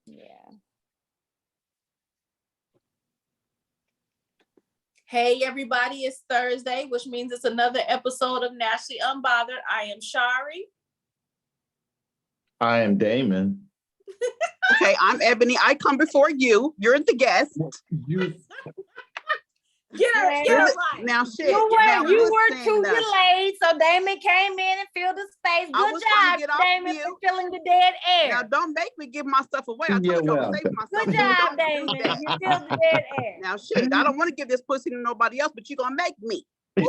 Yeah. Hey everybody, it's Thursday, which means it's another episode of Naturally Unbothered. I am Shari. I am Damon. Okay, I'm Ebony. I come before you. You're the guest. Get her right. Now, shit. You were too now. delayed, so Damon came in and filled the space. Good job, Damon, for filling the dead air. Now, don't make me give my stuff away. I told you I was saving myself. Good job, Damon. You filled the dead air. Now, shit, I don't want to give this pussy to nobody else, but you're going to make me. All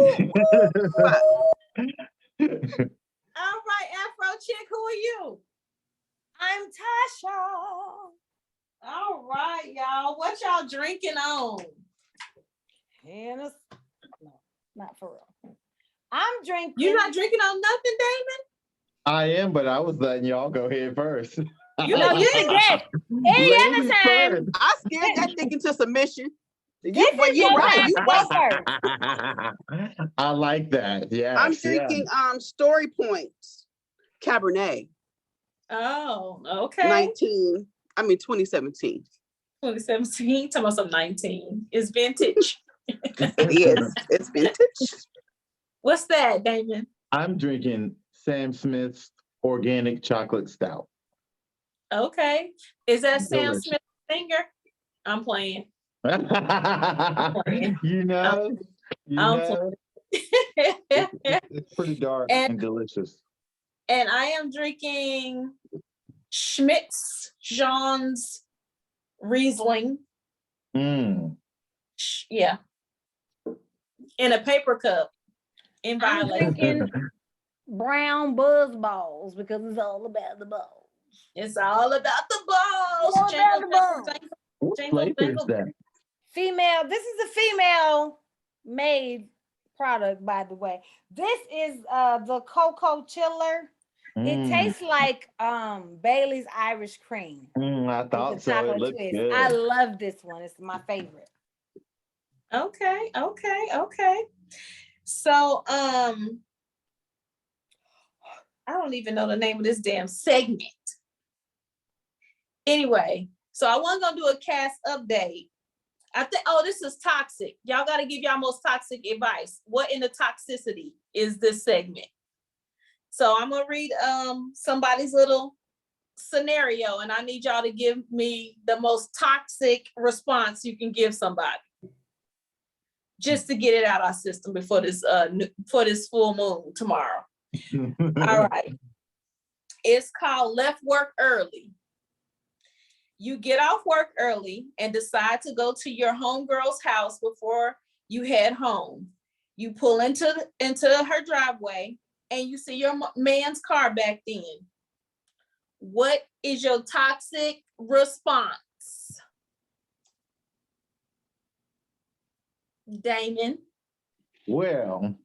right, Afro Chick, who are you? I'm Tasha. All right, y'all. What y'all drinking on? No, not for real. I'm drinking. You're not drinking on nothing, Damon? I am, but I was letting y'all go ahead first. You know, you're the guest. Any other time. I scared that dick into submission. You're right. You right. I like that. Yeah. I'm drinking Story Points Cabernet. Oh, okay. 2017. 2017, talking about some 19. It's vintage. It is. It's vintage. What's that, Damon? I'm drinking Sam Smith's Organic Chocolate Stout. Okay. Is that Sam Delicious. Smith's finger? I'm playing. You know. It's pretty dark and delicious. And I am drinking Schmidt's Jean's Riesling. Yeah. In a paper cup. In I'm violet. drinking brown buzz balls because it's all about the balls. It's all about the balls. All about the balls. What flavor is that? Female. This is a female made product, by the way. This is the Cocoa Chiller. It tastes like Bailey's Irish Cream. I thought so. It looks good. I love this one. It's my favorite. Okay. So I don't even know the name of this damn segment. Anyway, so I wasn't gonna do a cast update. I think, this is toxic. Y'all gotta give y'all most toxic advice. What in the toxicity is this segment? So I'm gonna read somebody's little scenario, and I need y'all to give me the most toxic response you can give somebody, just to get it out of our system before this full moon tomorrow. All right. It's called Left Work Early. You get off work early and decide to go to your homegirl's house before you head home. You pull into her driveway and you see your man's car backed in. What is your toxic response? Damon? Well,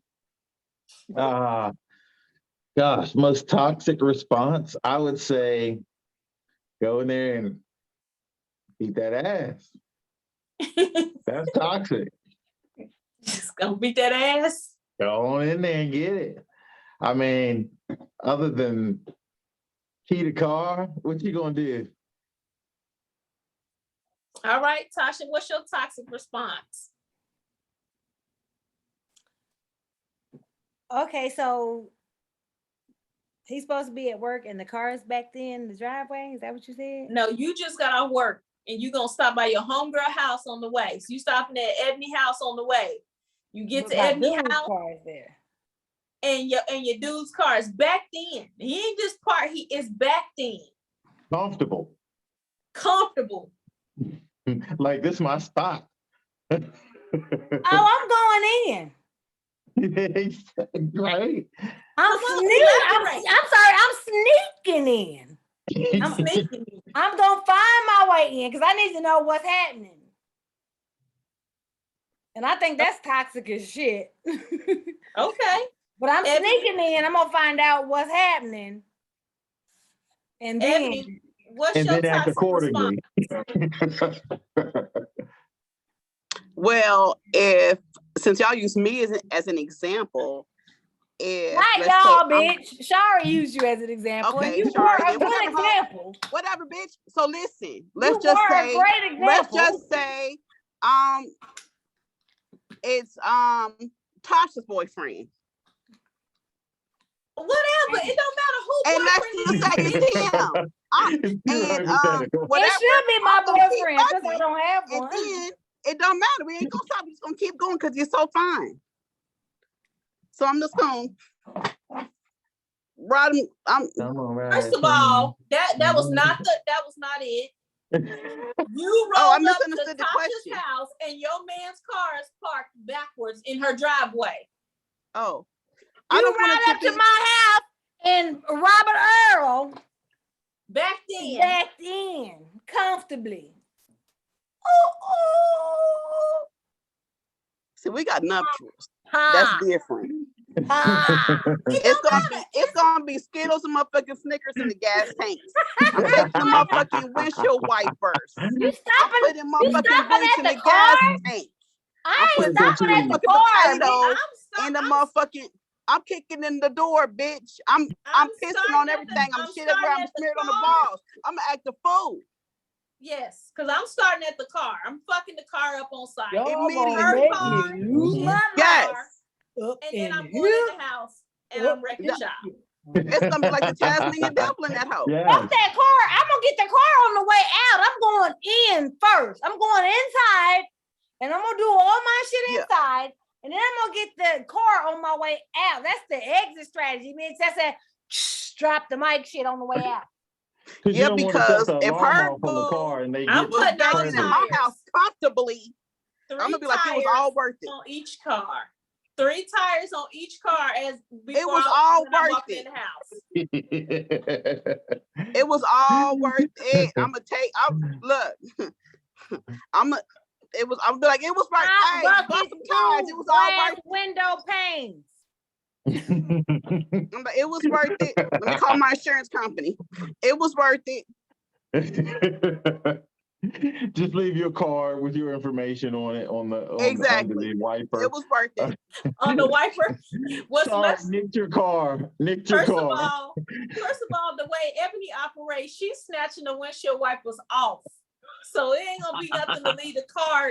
gosh, most toxic response, I would say go in there and beat that ass. That's toxic. Just gonna beat that ass? Go on in there and get it. I mean, other than key the car, what you gonna do? All right, Tasha, what's your toxic response? Okay, so he's supposed to be at work and the car is back in the driveway. Is that what you said? No, you just got off work and you gonna stop by your homegirl house on the way. So you stopping at Ebony house on the way. You get to Ebony house there. and your dude's car is backed in. He ain't just parked, he is backed in. Comfortable. Like this is my spot. Oh, I'm going in. Right. I'm sneaking in. I'm sneaking in. I'm gonna find my way in because I need to know what's happening. And I think that's toxic as shit. Okay. But I'm sneaking in. I'm gonna find out what's happening. And then Ebony, what's your toxic response? Well, since y'all use me as an example, if Not let's y'all, say bitch. Shari used you as an example. Okay, and you Shari were a did. good Whatever, hoe. example. Whatever, bitch. So listen, You let's just were a say, great example. let's just say, it's Tasha's boyfriend. Whatever. It don't matter who And let's boyfriend just say it's him. Whatever. It should be my I'm gonna keep boyfriend because I fucking, don't have and one. then it don't matter. We ain't gonna stop. We're just gonna keep going because you're so fine. So I'm just gonna ride him. First of all, that was not it. You I rolled up to misunderstood the Tasha's question. house and your man's car is parked backwards in her driveway. Oh, You I don't want ride up to my house and Robert Earl back then. backed in comfortably. See, we got nuptials. Ha. That's different. Ha. It's gonna be Skittles and motherfucking Snickers in the gas tanks. I'm taking the motherfucking windshield wipers. You stopping? I'm putting motherfucking stopping drinks at in the the car? gas tank. I I'm ain't putting stopping at the motherfucking car. potatoes in the motherfucking. I'm kicking in the door, bitch. I'm pissing on everything. I'm shit everywhere. I'm smeared on the walls. I'm gonna act a fool. Yes, because I'm starting at the car. I'm fucking the car up on site. Y'all Immediately. gonna make car, me lose my Yes. car, up and then in I'm going here. in the house and I'm wrecking shop. It's gonna be like the Tasmanian devil in that hoe. Fuck that car. I'm gonna get the car on the way out. I'm going in first. I'm going inside and I'm gonna do all my shit inside. And then I'm gonna get the car on my way out. That's the exit strategy, bitch. That's a drop the mic shit on the way out. Yeah, because if her from the car and they I'm get putting back all in tires. my house comfortably, 3 I'm gonna be like, it was all worth it. on each car. 3 tires on each car It was all worth it. In the house. It was all worth it. I'm be like, it was right. Hey, bust some tires. It was all worth it. Window panes. I'm like, it was worth it. Let me call my insurance company. It was worth it. Just leave your car with your information on it on the Exactly. under the wiper. It was worth it. On the wiper. Nicked your car. First of all, the way Ebony operates, she's snatching the windshield wipers off. So it ain't gonna be nothing to leave the car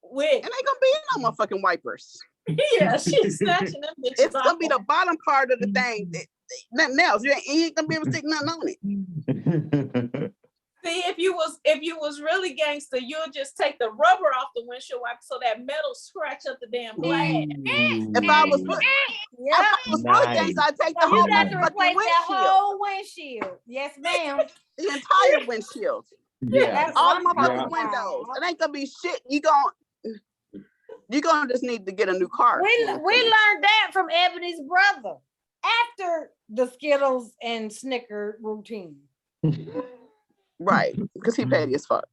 with. And ain't gonna be no motherfucking wipers. Yeah, she's snatching them bitches It's off. gonna be the bottom part of the thing. Nothing else. You ain't gonna be able to stick nothing on it. See, if you was really gangster, you'll just take the rubber off the windshield wiper so that metal scratch up the damn glass. If I was really gangster, I'd take the So whole you got to motherfucking replace that windshield. whole windshield. Yes, ma'am. The entire windshield. Yeah. All my fucking windows. It ain't gonna be shit. You gonna just need to get a new car. We learned that from Ebony's brother after the Skittles and Snicker routine. Right, because he petty as fuck.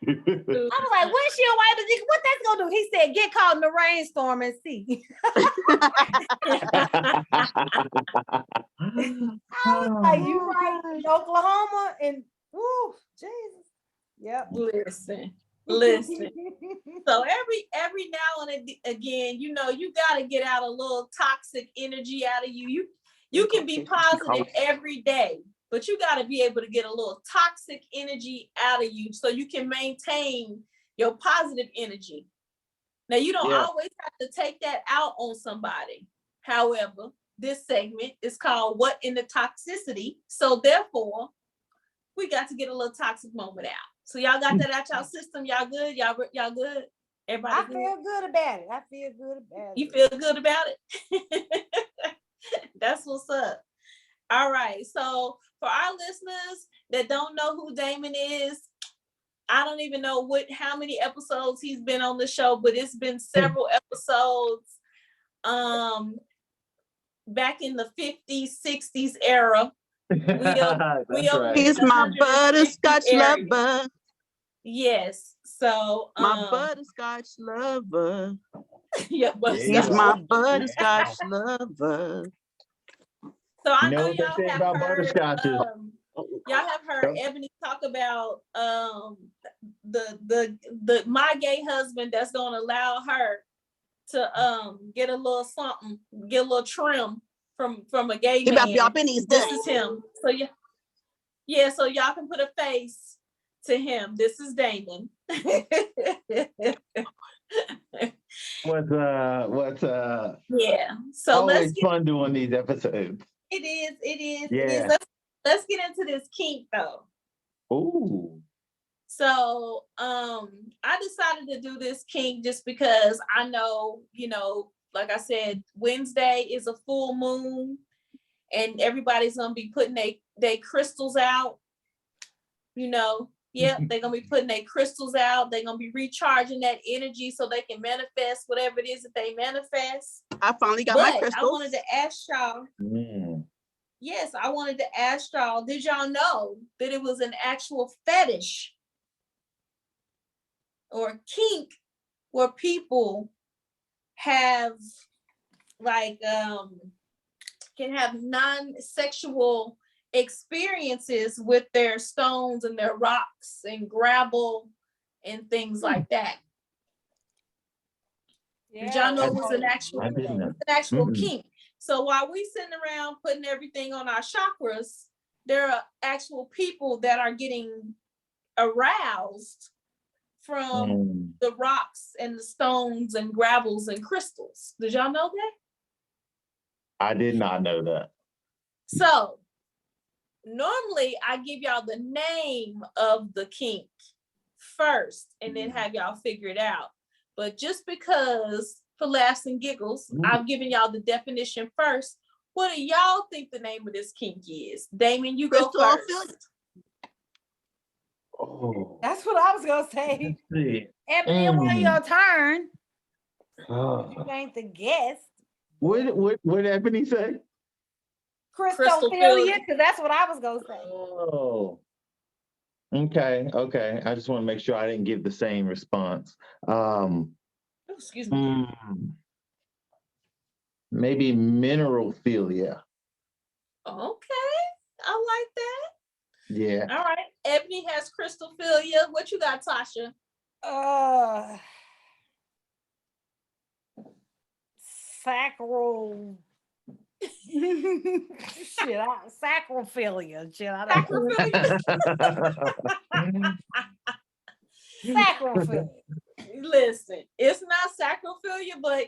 I was like, windshield wipers, nigga, what that's gonna do? He said, get caught in the rainstorm and see. I was like, you right, in Oklahoma and woo, Jesus. Yep. Listen. So every now and again, you gotta get out a little toxic energy out of you. You can be positive every day, but you gotta be able to get a little toxic energy out of you so you can maintain your positive energy. Now you don't always have to take that out on somebody. However, this segment is called What in the Toxicity. So therefore, we got to get a little toxic moment out. So y'all got that out y'all system? Y'all good? Y'all good? Everybody I feel good about it. You feel good about it? That's what's up. All right. So for our listeners that don't know who Damon is, I don't even know how many episodes he's been on the show, but it's been several episodes. Back in the 50s, 60s era. He's my butterscotch lover. Yes. So my butterscotch lover. Yeah, he's my butterscotch lover. So I know y'all have heard. Y'all have heard Ebony talk about the my gay husband that's gonna allow her to get a little something, get a little trim from a gay He about to be man. up in these This days. is him. So yeah, so y'all can put a face to him. This is Damon. What's Yeah. So always fun doing these episodes. It is. Yeah. Let's get into this kink though. Ooh. So I decided to do this kink just because I know, like I said, Wednesday is a full moon and everybody's gonna be putting they crystals out, Yep, they're gonna be putting their crystals out. They're gonna be recharging that energy so they can manifest whatever it is that they manifest. I finally got my crystals. I wanted to ask y'all. Yes, I wanted to ask y'all, did y'all know that it was an actual fetish or kink where people have can have non-sexual experiences with their stones and their rocks and gravel and things like that? Yeah, Did y'all know it was an actual Mm-mm. kink? So while we sitting around putting everything on our chakras, there are actual people that are getting aroused from the rocks and the stones and gravels and crystals. Did y'all know that? I did not know that. So normally I give y'all the name of the kink first and then have y'all figure it out. But just because for laughs and giggles, I've given y'all the definition first. What do y'all think the name of this kink is? Damon, you go first. Oh, that's what I was gonna say. let's see. Ebony, it was your turn. Oh. You ain't the guest. What Ebony say? Crystophilia, because that's what I was gonna say. Oh. Okay. I just want to make sure I didn't give the same response. Excuse me. Maybe mineralphilia. Okay, I like that. Yeah. All right. Ebony has crystophilia. What you got, Tasha? Sacral. Sacrophilia. Shit, I don't Sacrophilia. Listen, it's not sacrophilia, but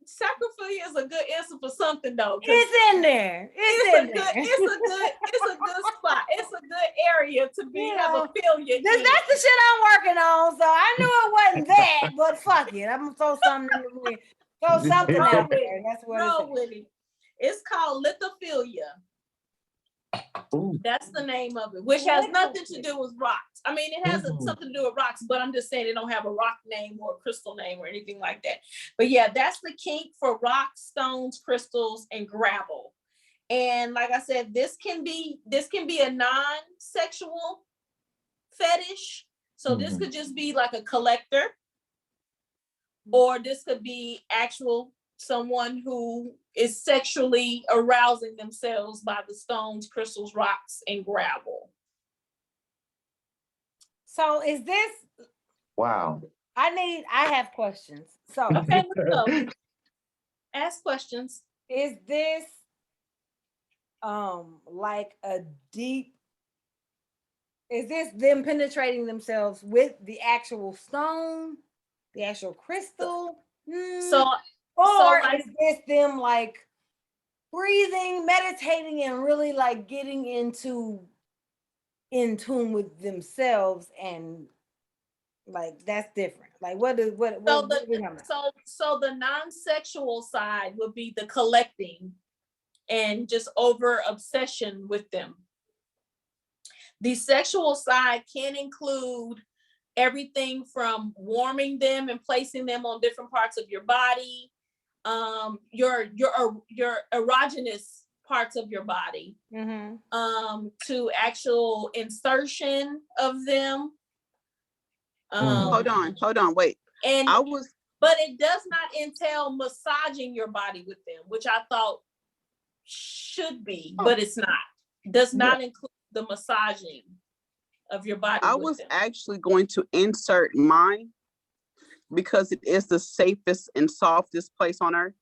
sacrophilia is a good answer for something though. It's in there. It's a good spot. It's a good area to be have a philia. That's the shit I'm working on. So I knew it wasn't that, but fuck it. I'm gonna throw something in the ring. Throw something out there. That's what roll with it. It's called lithophilia. That's the name of it, which has nothing to do with rocks. I mean, it has something to do with rocks, but I'm just saying it don't have a rock name or a crystal name or anything like that. But yeah, that's the kink for rocks, stones, crystals, and gravel. And like I said, this can be a non-sexual fetish. So this could just be like a collector, or this could be actual someone who is sexually arousing themselves by the stones, crystals, rocks, and gravel. So is this? Wow. I have questions. So okay, let's go. Ask questions. Is this like a deep? Is this them penetrating themselves with the actual stone, the actual crystal? Or is this them like breathing, meditating, and really like getting in tune with themselves, and like that's different. Like so the non-sexual side would be the collecting and just over obsession with them. The sexual side can include everything from warming them and placing them on different parts of your body, your erogenous parts of your body, to actual insertion of them. Hold on, wait. But it does not entail massaging your body with them, which I thought should be, but it's not. Does not include the massaging of your body. I was actually going to insert mine because it is the safest and softest place on earth.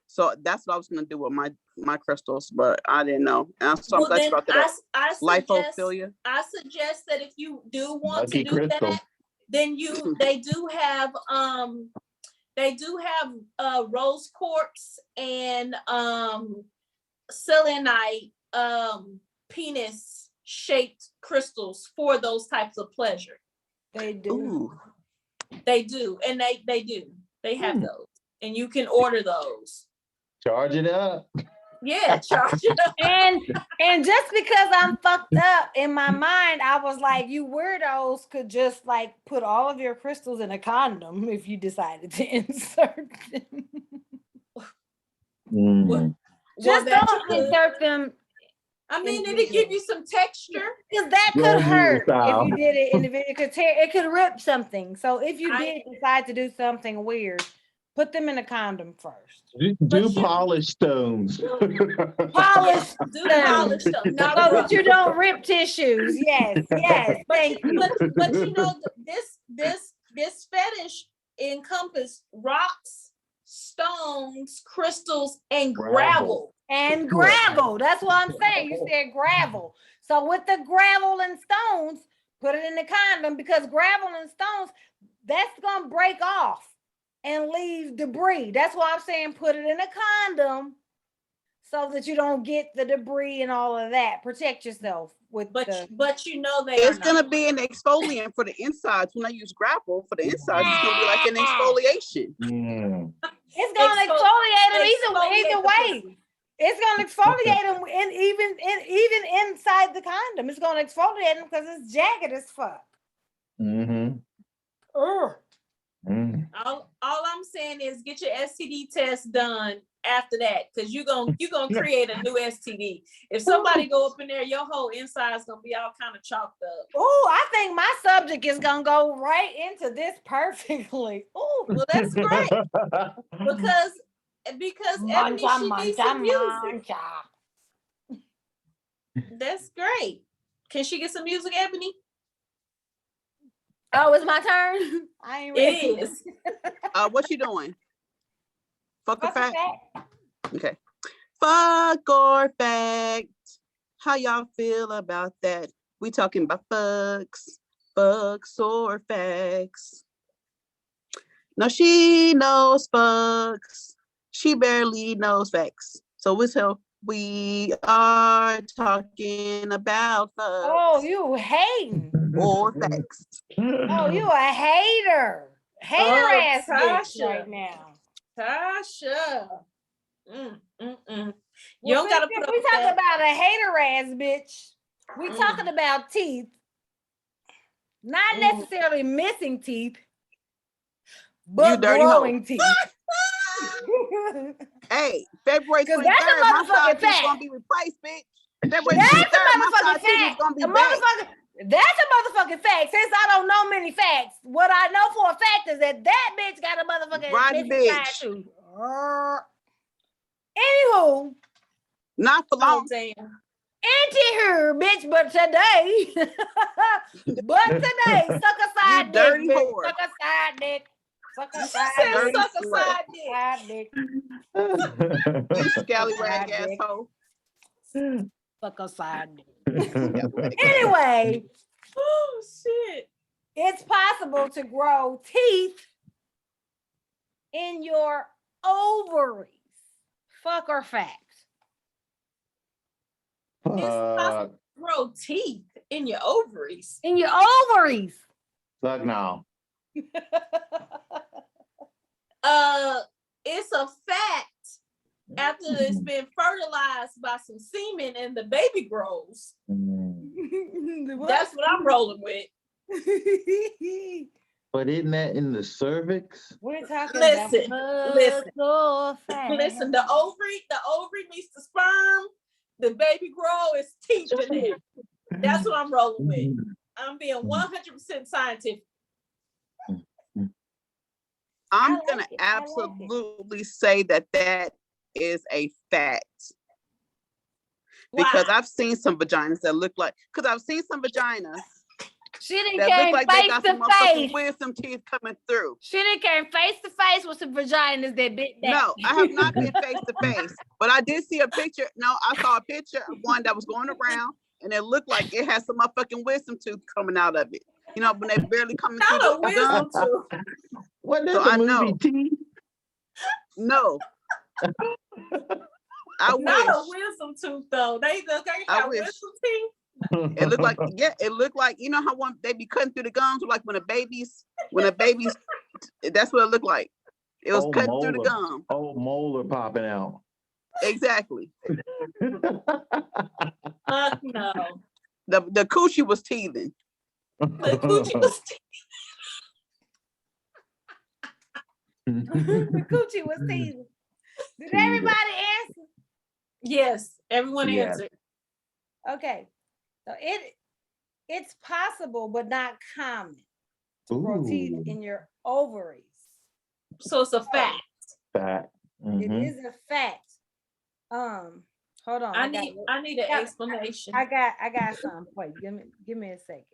So that's what I was gonna do with my crystals, but I didn't know. And so I'm glad you brought that up. Lithophilia. I suggest that if you do want Lucky to do crystal. that, then they do have rose quartz and selenite penis shaped crystals for those types of pleasure. They do. Ooh. They do, and they have those, and you can order those. Charge it up. Yeah, charge it up. And just because I'm fucked up in my mind, I was like, you weirdos could just like put all of your crystals in a condom if you decided to insert them. Just don't insert them. I mean, it'll give you some texture. Because that could hurt if you did it individually. It could tear, it could rip something. So if you did decide to do something weird, put them in a condom first. Do polished stones. Polish Do polish stones. so that you don't rip tissues. Yes, yes. Thank you. But you know, this fetish encompass rocks, stones, crystals, and gravel. And gravel. That's what I'm saying. You said gravel. So with the gravel and stones, put it in the condom, because gravel and stones, that's gonna break off and leave debris. That's why I'm saying put it in a condom so that you don't get the debris and all of that. Protect yourself with but you know it's gonna be an exfoliant for the insides. When I use gravel for the insides, it's gonna be like an exfoliation. It's gonna exfoliate them either way. It's gonna exfoliate them, and even inside the condom, it's gonna exfoliate them because it's jagged as fuck. All I'm saying is get your STD test done after that, because you're gonna create a new STD. If somebody go up in there, your whole inside is gonna be all kind of chalked up. Oh, I think my subject is gonna go right into this perfectly. Oh, well, that's great because Ebony, she needs some music. That's great. Can she get some music, Ebony? Oh, it's my turn. I ain't ready. It is. What you doing? Fuck or fact? Okay. Fuck or fact? How y'all feel about that? We talking about fucks or facts? No, she knows fucks. She barely knows facts. So we are talking about fucks. Oh, you hating. Or facts. Oh, you a hater. Hater ass bitch right now. Tasha. You don't gotta put up. We talking about a hater ass bitch. We talking about teeth. Not necessarily missing teeth, but growing teeth. Hey, February 23rd, my side teeth gonna be replaced, bitch. February 23rd, my side teeth is gonna be back. That's a motherfucking fact. Since I don't know many facts, what I know for a fact is that bitch got a motherfucking bitch too. Anywho, not for long. Anti-her, bitch, but today, suck a side dick, dirty bitch. whore. Suck a side dick. Suck a side dick. You scallywag asshole. Fuck a side dick. Anyway, oh shit. It's possible to grow teeth in your ovaries. Fuck or fact? It's possible to grow teeth in your ovaries. In your ovaries. Fuck no. It's a fact. After it's been fertilized by some semen and the baby grows. That's what I'm rolling with. But isn't that in the cervix? We're talking listen. Listen, the ovary meets the sperm, the baby grow is teeth in there. That's what I'm rolling with. I'm being 100% scientific. I'm gonna absolutely say that is a fact. Because I've seen some vaginas that look like, because I've seen some vaginas She didn't that came look like they face got to some motherfucking face. wisdom teeth coming through. She didn't came face to face with some vaginas that bit back. No, I have not been face to face, but I did see a picture. No, I saw a picture of one that was going around, and it looked like it had some motherfucking wisdom tooth coming out of it. You know, when they barely coming through Not a the gum. wisdom tooth. What is So the I movie know. T? No. I Not a wish. wisdom tooth though. They I got wish. wisdom teeth. It looked like, yeah, it looked like, you know how one they be cutting through the gums, like when a baby's, that's what it looked like. It was cutting through the gum. Oh, molar popping out. Exactly. No. The coochie was teething. The coochie was The coochie was teasing. Did everybody answer? Yes, everyone Yes. answered. Okay, so it's possible but not common to grow teeth in your ovaries. So it's a fact. Fact. It is a fact. Hold on. I need an explanation. I got something for you. Give me a second.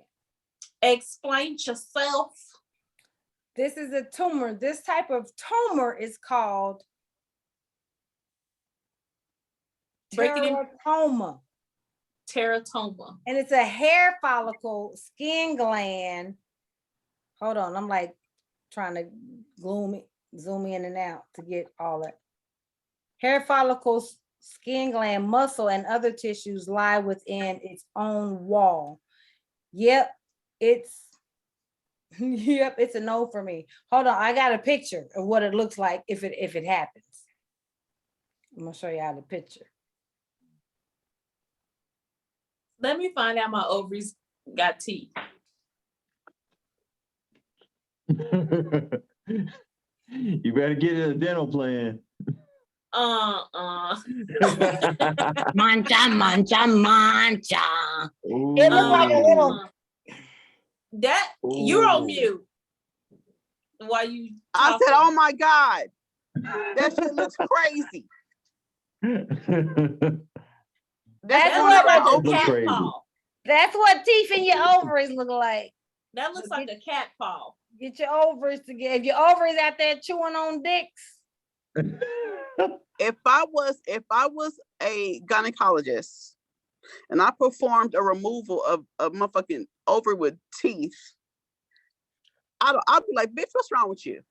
Explain yourself. This is a tumor. This type of tumor is called teratoma. Teratoma. And it's a hair follicle skin gland. Hold on, I'm like trying to zoom in and out to get all that. Hair follicles, skin gland, muscle, and other tissues lie within its own wall. Yep, it's a no for me. Hold on, I got a picture of what it looks like if it happens. I'm gonna show y'all the picture. Let me find out my ovaries got teeth. You better get a dental plan. Mancha. Ooh. It looks like a little. That you're on mute. Why you? I said, "Oh my God, that shit looks crazy." That That's looks like a Looks cat crazy. paw. That's what teeth in your ovaries look like. That looks like a cat paw. Get your ovaries together. If your ovaries out there chewing on dicks. If I was a gynecologist and I performed a removal of a motherfucking ovary with teeth, I'd be like, bitch, what's wrong with you?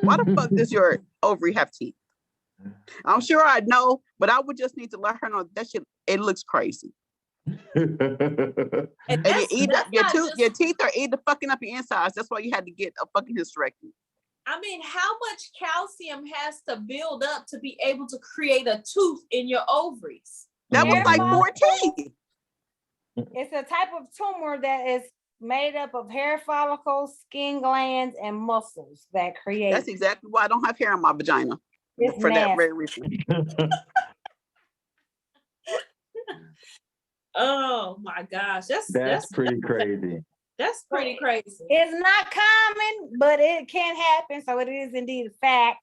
Why the fuck does your ovary have teeth? I'm sure I'd know, but I would just need to let her know that shit, it looks crazy. And your teeth are either fucking up your insides. That's why you had to get a fucking hysterectomy. I mean, how much calcium has to build up to be able to create a tooth in your ovaries? That was like 4 teeth. It's a type of tumor that is made up of hair follicles, skin glands, and muscles that create. That's exactly why I don't have hair on my vagina. It's for nasty. that very reason. Oh my gosh, that's pretty crazy. That's pretty crazy. It's not common, but it can happen. So it is indeed a fact.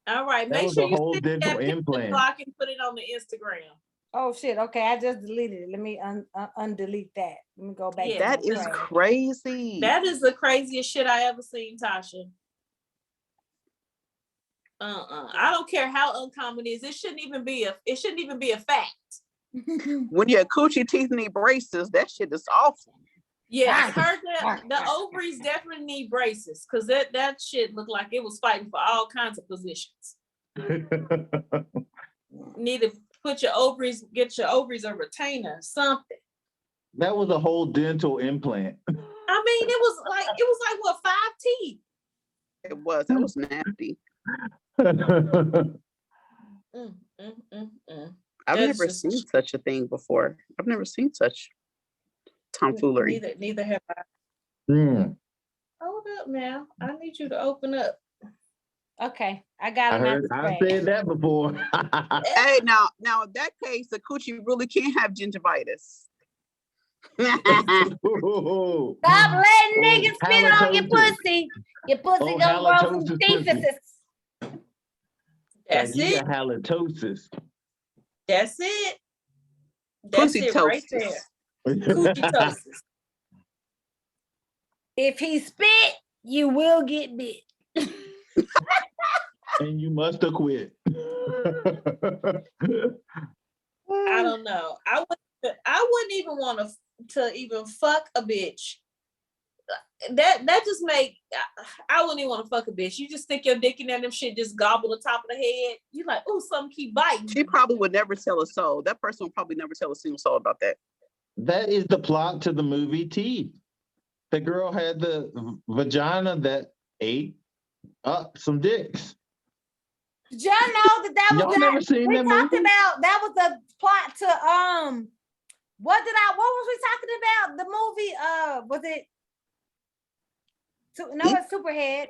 All right, That make was sure a you whole stick dental that picture implant. so I can put it on the Instagram. Oh shit. Okay, I just deleted it. Let me undelete that. Let me go back. Yeah, That is crazy. That is the craziest shit I ever seen, Tasha. I don't care how uncommon it is. It shouldn't even be a fact. When your coochie teeth need braces, that shit is awful. Yeah, the ovaries definitely need braces because that shit looked like it was fighting for all kinds of positions. Need to get your ovaries a retainer, something. That was a whole dental implant. I mean, it was like what, 5 teeth? It was. That was nasty. I've never seen such a thing before. I've never seen such tomfoolery. Neither have I. Hold up now. I need you to open up. Okay, I got it. I said that before. Hey, now in that case, the coochie really can't have gingivitis. Stop letting niggas spit on your pussy. Your pussy gonna grow some thesis. That's like you it. got halitosis. That's it. That's it right there. Coochie-tosis. If he spit, you will get bit. And you must have quit. I don't know. I wouldn't even want to even fuck a bitch. That just make I wouldn't even want to fuck a bitch. You just stick your dick in there and them shit just gobble the top of the head. You like, oh, something keep biting. She probably would never tell a soul. That person would probably never tell a single soul about that. That is the plot to the movie Teeth. The girl had the vagina that ate up some dicks. Did y'all know that was Y'all never seen we that talked movie? about that was the plot to what was we talking about? The movie was it it's Superhead.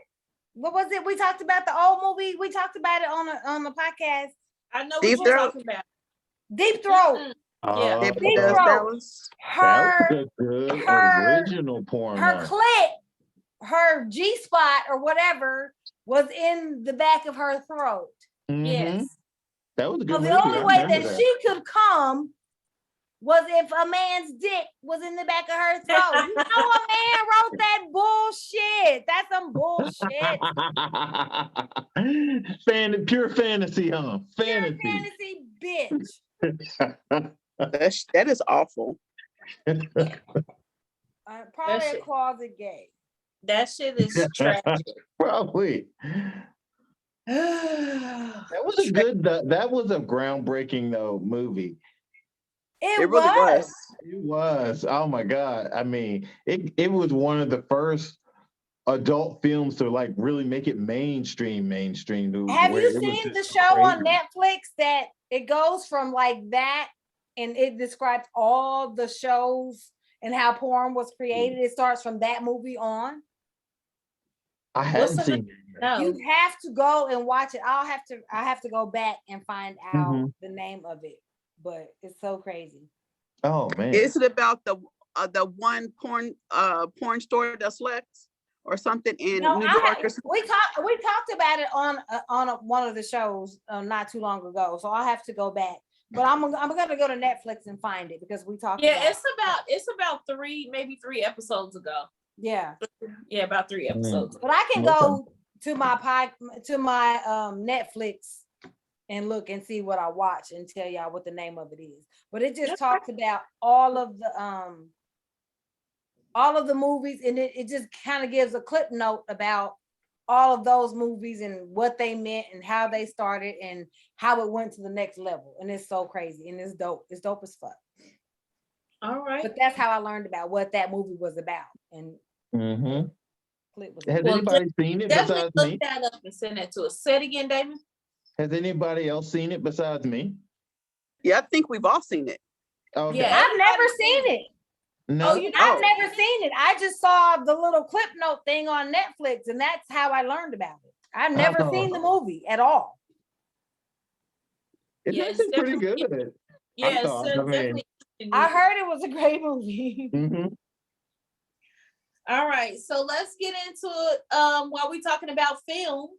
What was it? We talked about the old movie. We talked about it on the podcast. I know Deep what you're Throat. talking about. Deep Throat. Yeah. Deep Deep Throat. Throat. That was a good her- original porn. Her clit, her G spot or whatever was in the back of her throat. Yes. That was a So good the movie. only I way remember that she could come was if a man's dick was in the back of her throat. You know, a man wrote that bullshit. That's some bullshit. Pure fantasy, huh? Fantasy. Pure fantasy, bitch. That is awful. Probably a shit. closet gay. That shit is tragic. Probably. That was a good. That was a groundbreaking though movie. It really was. It was. Oh my God. I mean, it was one of the first adult films to like really make it mainstream. Have you seen the show on Netflix that it goes from like that and it describes all the shows and how porn was created? It starts from that movie on. I hadn't seen it. No. You have to go and watch it. I have to go back and find out the name of it, but it's so crazy. Oh man. Is it about the one porn store that's left or something in New York or something? We talked about it on one of the shows not too long ago, so I'll have to go back. But I'm gonna go to Netflix and find it because we talked. Yeah, it's about 3 episodes ago. Yeah, about 3 episodes. But I can go to my Netflix and look and see what I watch and tell y'all what the name of it is. But it just talks about all of the movies, and it just kind of gives a clip note about all of those movies and what they meant and how they started and how it went to the next level. And it's so crazy and it's dope. It's dope as fuck. All right. But that's how I learned about what that movie was about. And has anybody seen it besides look me? that up and send that to us. Say it again, Damon. Has anybody else seen it besides me? Yeah, I think we've all seen it. Okay. Yeah. I've never seen it. No. I've never seen it. I just saw the little clip note thing on Netflix, and that's how I learned about it. I've never seen the movie at all. It's Yeah, actually pretty good. Yeah, definitely. I heard it was a great movie. All right, so let's get into it. While we're talking about film,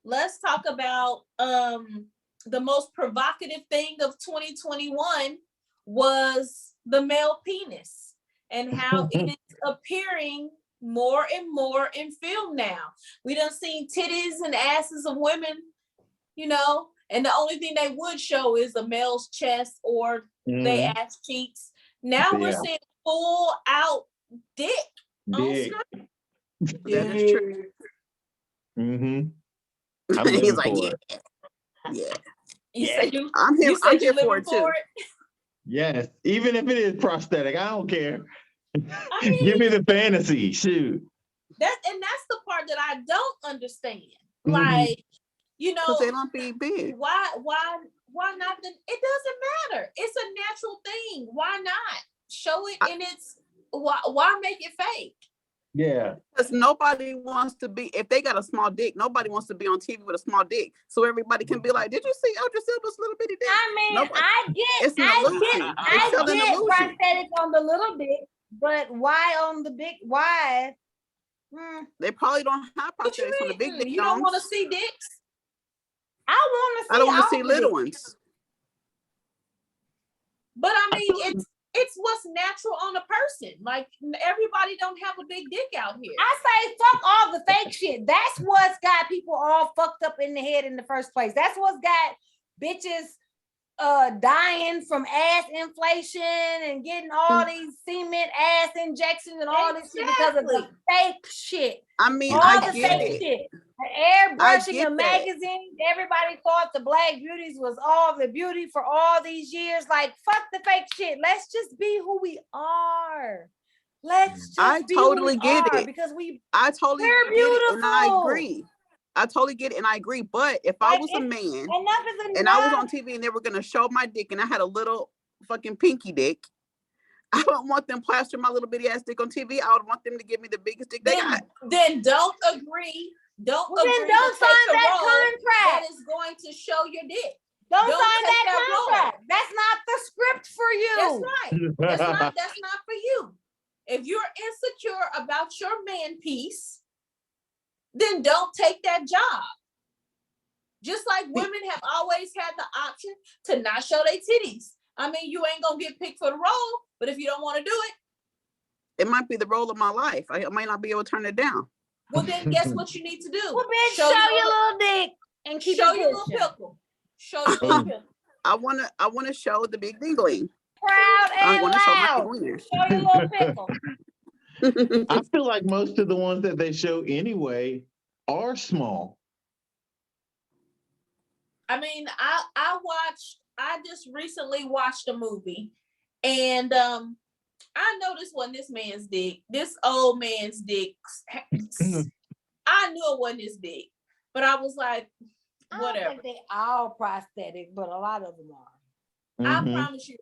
let's talk about the most provocative thing of 2021 was the male penis and how it is appearing more and more in film now. We done seen titties and asses of women, and the only thing they would show is a male's chest or their ass cheeks. Now we're seeing full out dick. Dick. That is true. He's like, Yeah. I'm here for it too. Yes, even if it is prosthetic, I don't care. Give me the fantasy. Shoot. That's the part that I don't understand. Like, because they don't be big. Why not? It doesn't matter. It's a natural thing. Why not show it in its? Why make it fake? Yeah. Because nobody wants to be, if they got a small dick, nobody wants to be on TV with a small dick. So everybody can be like, did you see Idris Elba's little bitty dick? I mean, nobody, I get prosthetics on the little dick, but why on the big? Why? They probably don't have prosthetics on the big dick. You don't want to see dicks? I don't want to see little ones. But I mean, it's what's natural on a person. Like everybody don't have a big dick out here. I say fuck all the fake shit. That's what's got people all fucked up in the head in the first place. That's what's got bitches dying from ass inflation and getting all these cement ass injections and all this shit because of the fake shit. I mean, all I the get fake it. shit. The airbrushing of that. magazines. Everybody thought the Black Beauties was all the beauty for all these years. Like, fuck the fake shit. Let's just be who we are. Let's just be totally who we get are it. because I totally we're get beautiful. it, and I agree. I totally get it, and I agree. But if I Like, was a man enough is enough. and I was on TV and they were gonna show my dick and I had a little fucking pinky dick, I don't want them plastering my little bitty ass dick on TV. I would want them to give me the biggest dick they got. Then don't agree. Don't agree then don't to sign take the that role contract. that is going to show your dick. Don't Don't sign take that that contract. That's not the script for you. That's right. That's not for you. If you're insecure about your man piece, then don't take that job. Just like women have always had the option to not show their titties. I mean, you ain't gonna get picked for the role, but if you don't want to do it, it might be the role of my life. I might not be able to turn it down. well, then guess what you need to do? Well, bitch, show your little dick and keep show it your little pushing. pickle. Show your little pickle. I wanna show the big dingling. Proud I and want to show my loud. dingling. Show your little pickle. I feel like most of the ones that they show anyway are small. I mean, I just recently watched a movie, and I know this wasn't this man's dick. This old man's dick. I knew it wasn't his dick, but I was like, I whatever. don't think they all prosthetic, but a lot of them are. I Mhm. promise you.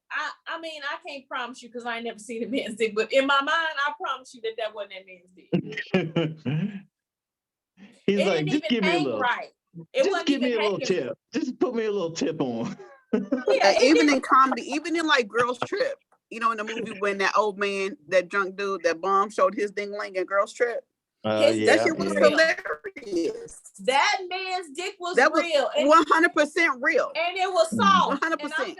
I mean, I can't promise you because I ain't never seen a man's dick, but in my mind, I promise you that wasn't that man's dick. He's It like, didn't just even give me a hang little, right. It just wasn't give me even a little hanging. tip. Just put me a little tip on. Yeah, And even in comedy, even in like Girls Trip, you know, in the movie when that old man, that drunk dude, that bum showed his dingling in Girls Trip, His that shit was yeah. hilarious. That man's dick was That was real, and 100% real. it was soft. 100%. And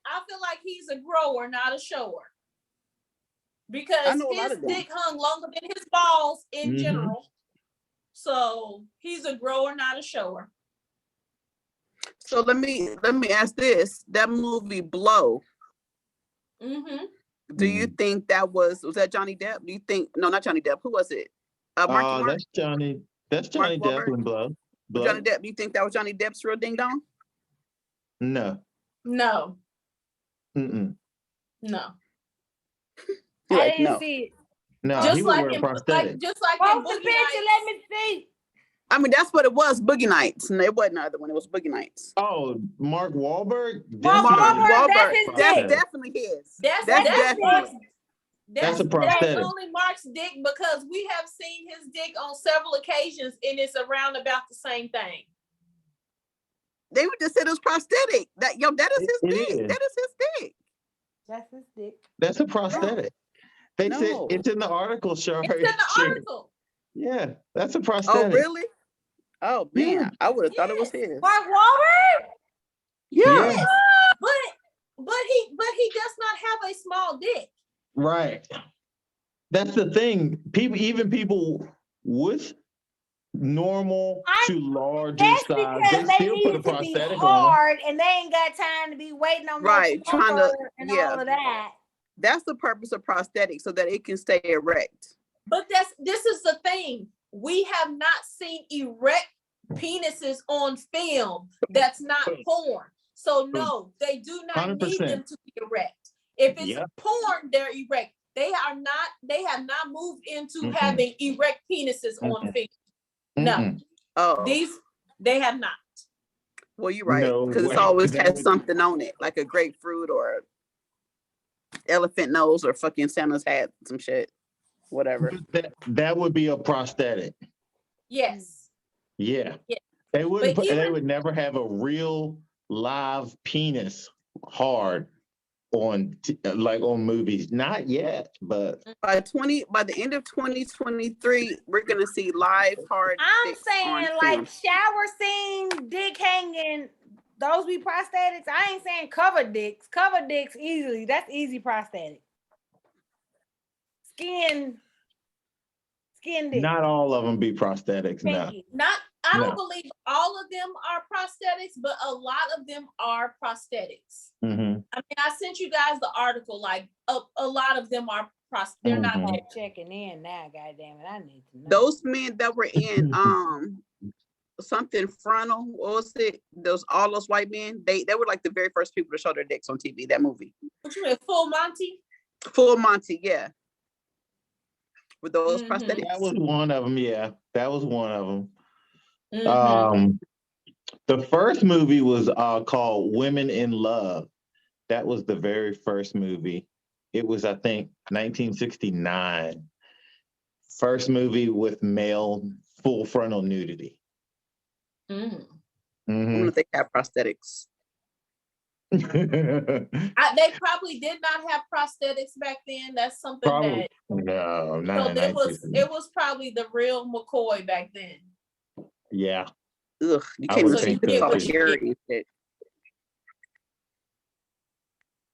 I feel like he's a grower, not a shower, because I know a lot his of them. dick hung longer than his balls in Mhm. general. So he's a grower, not a shower. So let me ask this: that movie Blow, Mm-hmm. do you think that was that Johnny Depp? Do you think no, not Johnny Depp? Who was it? Marky Mark. That's Johnny. That's Johnny Mark Depp Wahlberg? and Blow. Johnny Depp. Do you think that was Johnny Depp's real ding dong? No. No, Mm-mm. no. You're I like, didn't no. see it. No, Just he would like wear a in, prosthetic. just like in Post the Boogie picture, Nights. let me see. I mean, that's what it was. Boogie Nights, and it wasn't the other one. It was Boogie Nights. Oh, Mark Wahlberg? Mark Definitely. Wahlberg, that's his That's dick. definitely his. That's definitely. That's a prosthetic. That's only Mark's dick, because we have seen his dick on several occasions, and it's around about the same thing. They would just said it was prosthetic. That is his It dick. is. That is his dick. That's his dick. That's a prosthetic. They said No. it's in the article, Shar. It's in the Sure. article. Yeah, that's a Oh, prosthetic. really? Oh man, Yeah. I would have thought it was his. Mark Wahlberg? Yeah. Yes. But he does not have a small dick. Right. That's the thing. Even people with normal to larger That's size, because they they still need put a it to be prosthetic on. hard and they ain't got time to be waiting on Right, no trying to- plumber and yeah. all of that. That's the purpose of prosthetics, so that it can stay erect. But this is the thing. We have not seen erect penises on film. That's not porn. So no, they do not 100%. need them to be erect. If it's Yep. porn, they're erect. They have not moved into Mm-mm. having erect penises on film. No, Mm-mm. Oh, they have not. well, you're right, No because it's way. always That has would- something on it, like a grapefruit or elephant nose or fucking Santa's hat, some shit, whatever. That would be a prosthetic. Yes. Yeah. Yeah. They wouldn't. But They even- would never have a real live penis hard on like on movies. Not yet, but By the end of 2023, we're gonna see live hard. I'm dicks on saying film. like shower scene, dick hanging, those be prosthetics. I ain't saying cover dicks. Cover dicks easily. That's easy prosthetic. Skin dick. Not all of them be prosthetics. No. Pinky. I don't No. believe all of them are prosthetics, but a lot of them are prosthetics. Mm-hmm. I mean, I sent you guys the article. Like a lot of them are they're not Mhm. there. Checking in now, goddamn it. I need to know. Those men that were in something frontal, what was it? All those white men, they were like the very first people to show their dicks on TV, that movie. What you mean, Full Monty? Full Monty, yeah. With those prosthetics. That was one of them. Yeah, that was one of them. Mm-hmm. The first movie was called Women in Love. That was the very first movie. It was, I think, 1969. First movie with male full frontal nudity. Mm. I wonder if they have prosthetics. They probably did not have prosthetics back then. That's something that no, not so in it was probably the real McCoy back then. Yeah. Ugh, you I can't would even see think the so, color too. hair and shit.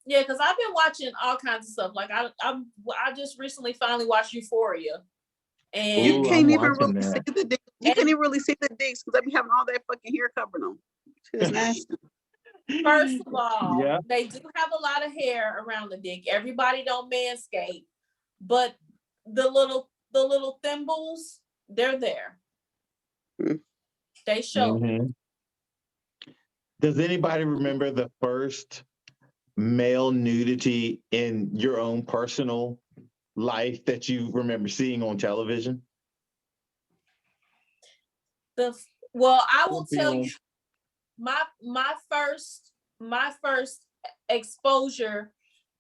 Yeah, because I've been watching all kinds of stuff. Like I just recently finally watched Euphoria, and You Ooh, can't I'm even watching really see that. the dick. You can't even really see the dicks because they be having all that fucking hair covering them. Shit is nasty. first of all, Yeah. they do have a lot of hair around the dick. Everybody don't manscape, but the little thimbles, they're there. Mm. They show. Mm-hmm. Does anybody remember the first male nudity in your own personal life that you remember seeing on television? Well, I will tell you, my first exposure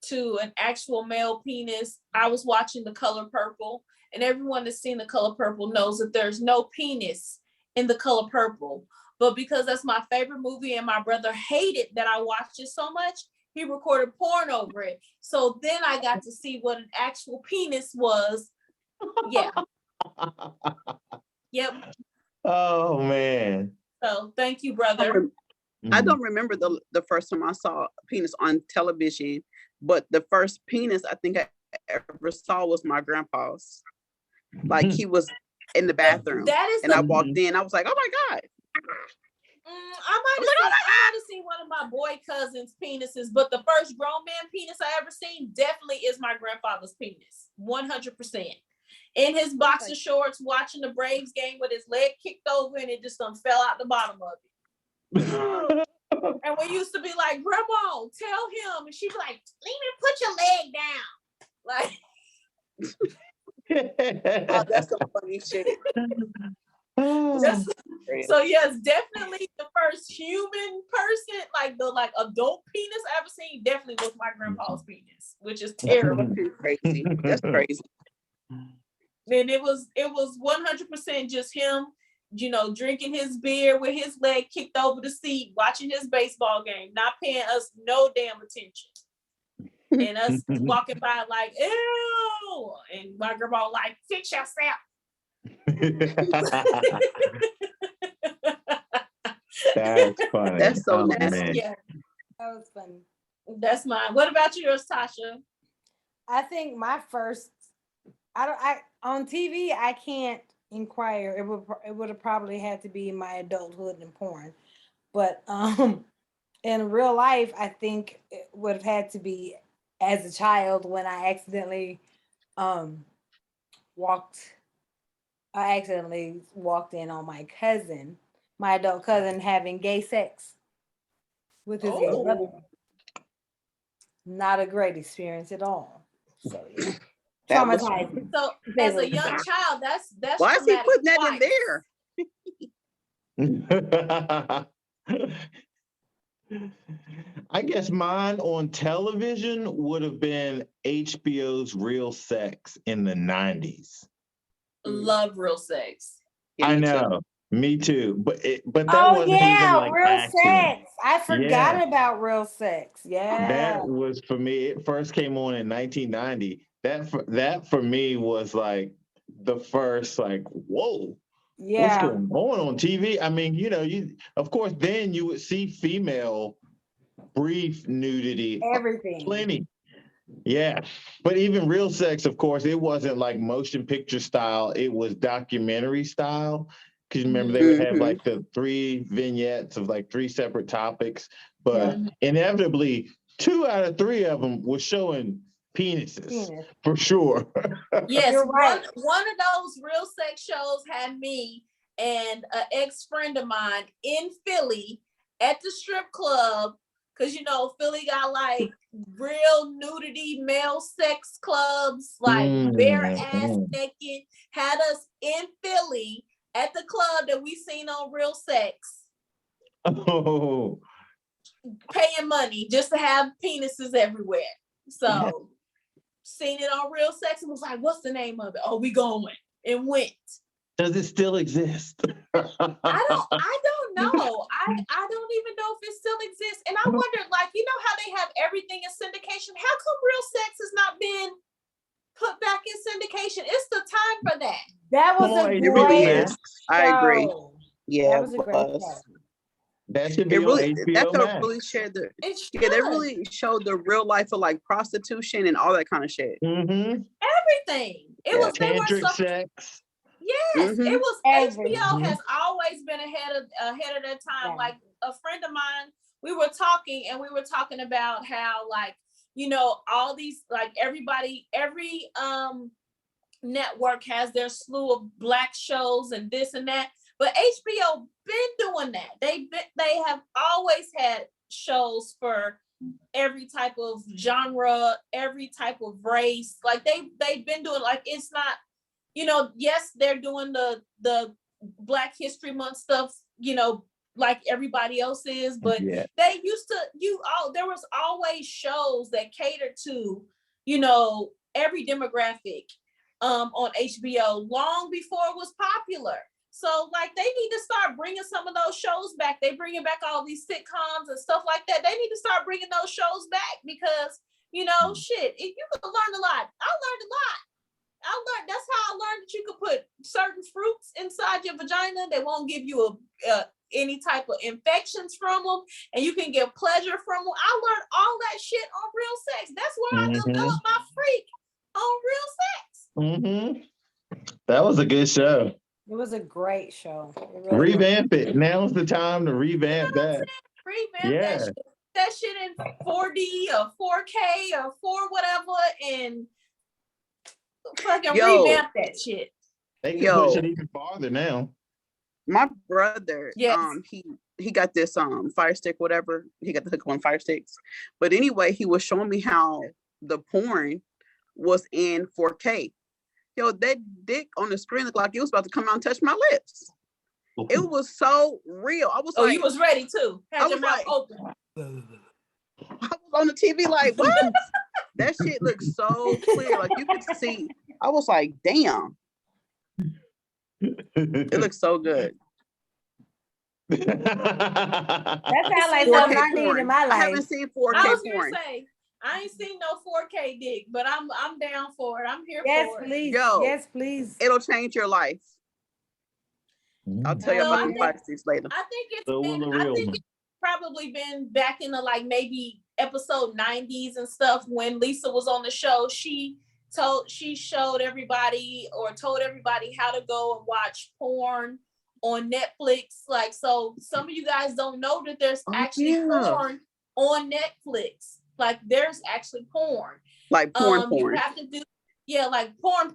to an actual male penis, I was watching The Color Purple, and everyone that's seen The Color Purple knows that there's no penis in The Color Purple. But because that's my favorite movie and my brother hated that I watched it so much, he recorded porn over it. So then I got to see what an actual penis was. Yeah. Yep. Oh man. So thank you, brother. I don't remember the first time I saw a penis on television, but the first penis I think I ever saw was my grandpa's. Like he was in the bathroom, and I walked in. I was like, "Oh my God!" I might have seen one of my boy cousins' penises, but the first grown man penis I ever seen definitely is my grandfather's penis, 100%. In his boxer shorts, watching the Braves game with his leg kicked over, and it just fell out the bottom of it. And we used to be like, "Grandma, tell him," and she'd be like, "Leave me, put your leg down." Like, oh, that's some funny shit. So yes, definitely the first human person, like the adult penis I ever seen, definitely was my grandpa's penis, which is terrible. Crazy. That's crazy. And it was 100% just him, drinking his beer with his leg kicked over the seat, watching his baseball game, not paying us no damn attention. And us walking by like, ew, and my grandma like, "Fix yourself." That's funny. That's so nasty. Man. Yeah, That was funny. that's mine. What about yours, Tasha? I think my first, on TV, I can't inquire. It would have probably had to be my adulthood and porn. But in real life, I think it would have had to be as a child when I accidentally walked in on my adult cousin having gay sex with his gay brother. Not a great experience at all. So yeah. Traumatizing. So as a young child, that's why is he putting that in there? I guess mine on television would have been HBO's Real Sex in the 90s. Love Real Sex. Yeah, I know. Too. Me too. But that wasn't even like Real action. Sex. I forgot about Real Sex. Yeah. That was for me. It first came on in 1990. That for me was like the first like, whoa, What's Yeah. going on TV? I mean, you of course then you would see female brief nudity Everything. plenty. Yeah. But even real sex, of course, it wasn't like motion picture style, it was documentary style. Because remember, they would have like the 3 vignettes of like 3 separate topics, but inevitably 2 out of 3 of them were showing penises for sure. Yes, You're right. one of those real sex shows had me and an ex-friend of mine in Philly at the strip club, because Philly got like real nudity male sex clubs, like bare ass naked, had us in Philly at the club that we seen on Real Sex. Oh. Paying money just to have penises everywhere. So seen it on Real Sex and was like, what's the name of it? Oh, we going, and went. Does it still exist? I don't know. I don't even know if it still exists. And I wondered, like, how they have everything in syndication? How come Real Sex has not been put back in syndication? It's the time for that. That was a It really great is. I agree. show. Yeah, That was a great show. That should be it really on HBO that show Max. really shared the It should. they really showed the real life of like prostitution and all that kind of shit. Everything. It was there were Tantric some sex. Yes, it was. Everything. HBO has always been ahead of their time. Like a friend of mine, we were talking about how, like, all these, like, every network has their slew of black shows and this and that, but HBO been doing that. They have always had shows for every type of genre, every type of race. Like they've been doing, like, it's not, yes, they're doing the Black History Month stuff, like everybody else is, but they used to there was always shows that catered to, every demographic on HBO long before it was popular. So, like, they need to start bringing some of those shows back. They bringing back all these sitcoms and stuff like that. They need to start bringing those shows back because, shit, if you could learn a lot. I learned a lot. That's how I learned that you could put certain fruits inside your vagina. They won't give you any type of infections from them, and you can get pleasure from them. I learned all that shit on Real Sex. That's where I developed my freak on Real Sex. That was a good show. It was a great show. Really revamp it. Now's the time to revamp that. Revamp that shit in 4D or 4K or 4 whatever, and fucking revamp that shit. They can push it even farther now. My brother, he got this Fire Stick, whatever. He got the hook on Fire Sticks. But anyway, he was showing me how the porn was in 4K. That dick on the screen looked like it was about to come out and touch my lips. It was so real. I was like, you was ready too. Had your mouth open. I was on the TV like, what? That shit looks so clear. Like you could see. I was like, damn. It looks so good. That sounds like something I need in my life. I haven't seen 4K I was porn. gonna say, I ain't seen no 4K dick, but I'm down for it. I'm here for it. Please. Yes, please. It'll change your life. I'll tell you about the Fire Sticks later. I think it's probably been back in the, like, maybe episode 90s and stuff when Lisa was on the show. She showed everybody or told everybody how to go and watch porn on Netflix. Like, so some of you guys don't know that there's actually porn on Netflix. Like, there's actually porn. Like porn. You have to do, like porn.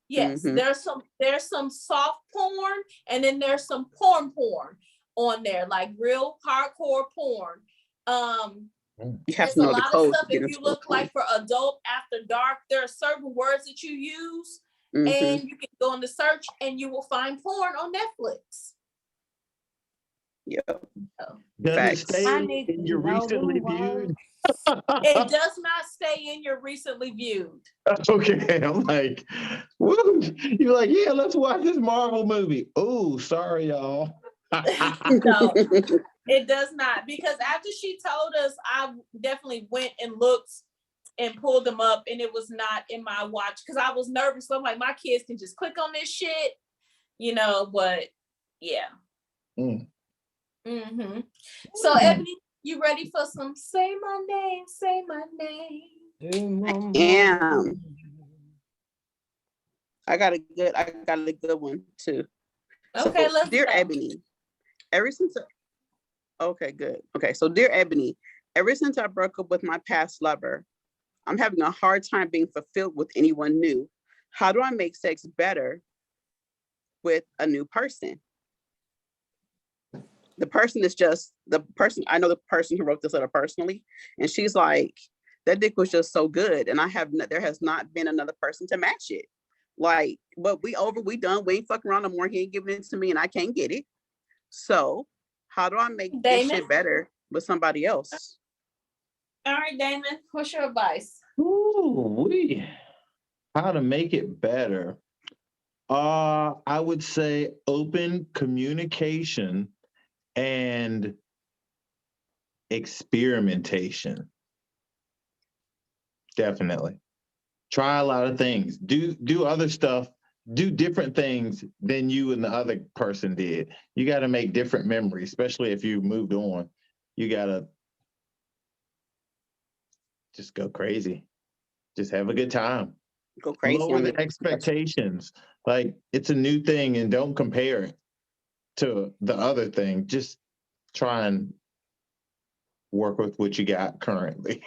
Yes, there's some soft porn, and then there's some porn on there, like real hardcore porn. You have to know the code. If you look like for adult after dark, there are certain words that you use, and you can go into search, and you will find porn on Netflix. Yep. Does it stay in your recently viewed? It does not stay in your recently viewed. Okay, I'm like, woo. You're like, yeah, let's watch this Marvel movie. Oh, sorry, y'all. No, it does not, because after she told us, I definitely went and looked and pulled them up, and it was not in my watch because I was nervous. So I'm like, my kids can just click on this shit but yeah. Mm. Mm-hmm. So Ebony, you ready for some say my name, say my name? Yeah. I got a good one too. Okay, so, let's dear go. Ebony, ever since okay, good. Okay, so dear Ebony, ever since I broke up with my past lover, I'm having a hard time being fulfilled with anyone new. How do I make sex better with a new person? The person is just the person. I know the person who wrote this letter personally, and she's like, that dick was just so good, and there has not been another person to match it. Like, but we done. We ain't fucking around no more. He ain't giving it to me, and I can't get it. So, how do I make this shit better with somebody else? All right, Damon, what's your advice? How to make it better? I would say open communication and experimentation. Definitely. Try a lot of things. Do other stuff. Do different things than you and the other person did. You got to make different memories, especially if you moved on. You got to just go crazy. Just have a good time. Go crazy. Lower the expectations. Like, it's a new thing, and don't compare it to the other thing. Just try and work with what you got currently.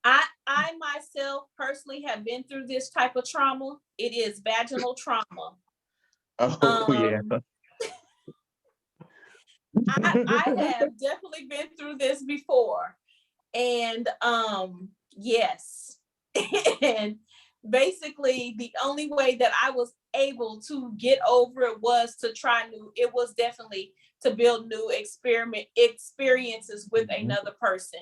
I myself personally have been through this type of trauma. It is vaginal trauma. Yeah. I have definitely been through this before. And yes. And basically the only way that I was able to get over it was to try it was definitely to build new experiences with another person.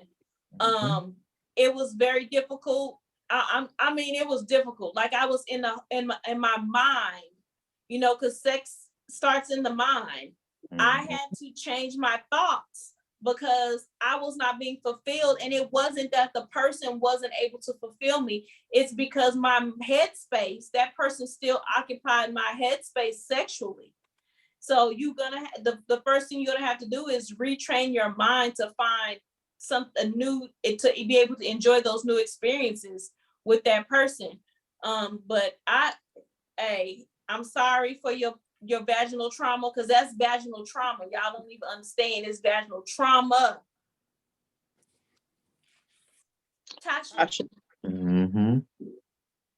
It was very difficult. I mean, it was difficult. Like, I was in my mind, because sex starts in the mind. I had to change my thoughts because I was not being fulfilled. And it wasn't that the person wasn't able to fulfill me. It's because my headspace, that person still occupied my headspace sexually. So the first thing you're gonna have to do is retrain your mind to find something new, to be able to enjoy those new experiences with that person. But I'm sorry for your vaginal trauma, because that's vaginal trauma. Y'all don't even understand. It's vaginal trauma. Tasha.